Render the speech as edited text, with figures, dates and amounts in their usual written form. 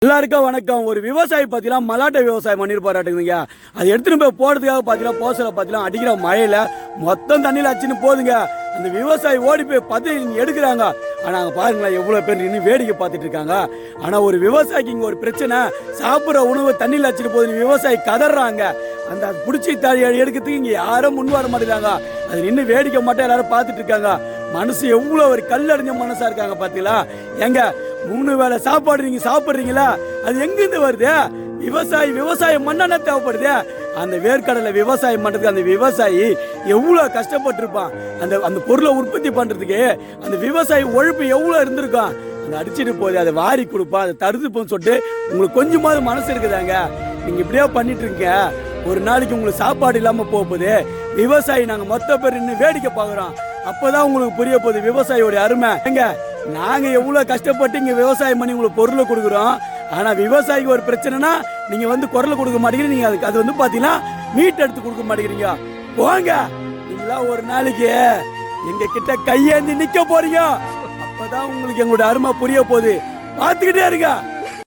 எல்லாருக்கும் வணக்கம். ஒரு விவசாயி பார்த்தீங்கன்னா மலாட்டை விவசாயம் பண்ணிருப்பாருங்க. அது எடுத்துன்னு போய் போடுறதுக்காக பார்த்தீங்கன்னா போசலை பார்த்தீங்கன்னா அடிக்கிற மழையில மொத்தம் தண்ணியில் அச்சுன்னு போதுங்க. அந்த விவசாயி ஓடி போய் பார்த்து எடுக்கிறாங்க. ஆனால் அங்கே பாருங்களேன் எவ்வளோ பேர் இன்னும் வேடிக்கை பார்த்துட்டு இருக்காங்க. ஆனால் ஒரு விவசாயிக்கு இங்கே ஒரு பிரச்சனை, சாப்பிட்ற உணவு தண்ணியில் அச்சுட்டு போகுது. விவசாயி கதறாங்க. அந்த பிடிச்சி எடுக்கிறதுக்கு இங்கே யாரும் முன் வர மாட்டேங்கிறாங்க. அது நின்று வேடிக்கை மட்டும் எல்லாரும் பார்த்துட்டு இருக்காங்க. மனசு எவ்வளோ ஒரு கல்லறிஞ்ச மனசா இருக்காங்க பார்த்தீங்களா? எங்க 3 வேளை சாப்பாடு நீங்க சாப்பிட்றீங்களா? அது எங்கிருந்து வருது? விவசாயம் மண்ணெண்ண தேவைப்படுது. அந்த வேர்க்கடலை விவசாயம் பண்றதுக்கு அந்த விவசாயி எவ்வளவு கஷ்டப்பட்டிருப்பான். அந்த பொருளை உற்பத்தி பண்றதுக்கு அந்த விவசாயி உழைப்பு எவ்வளவு இருந்திருக்கும். அந்த அடிச்சுட்டு போகுது, அதை வாரி கொடுப்பா, அதை தடுத்துப்போன்னு சொல்லிட்டு உங்களுக்கு கொஞ்சமாவது மனசு இருக்குதாங்க? நீங்க இப்படியே பண்ணிட்டு இருக்கீங்க. ஒரு நாளைக்கு உங்களுக்கு சாப்பாடு இல்லாம போகுது. விவசாயி நாங்க மொத்த பேர் இன்னும் வேடிக்கை பாக்குறோம். அப்பதான் உங்களுக்கு புரிய போகுது விவசாயியோட அருமை. எங்க நாங்க எவ்வளவு கஷ்டப்பட்டு இங்க விவசாயம் பண்ணி உங்களுக்கு பொருளை கொடுக்குறோம். ஆனா விவசாயிக்கு ஒரு பிரச்சனைனா நீங்க வந்து குரலை கொடுக்க மாட்டேங்கிறீங்க. நீங்க அது வந்து பாத்தீங்கன்னா மீட் எடுத்து கொடுக்க மாட்டேங்கிறீங்க. போங்க, நீங்களா ஒரு நாளைக்கு எங்க கிட்ட கையேந்தி நிக்க போறீங்க. அப்பதான் உங்களுக்கு எங்களோட அருமை புரிய போகுது. பாத்துக்கிட்டே இருங்க.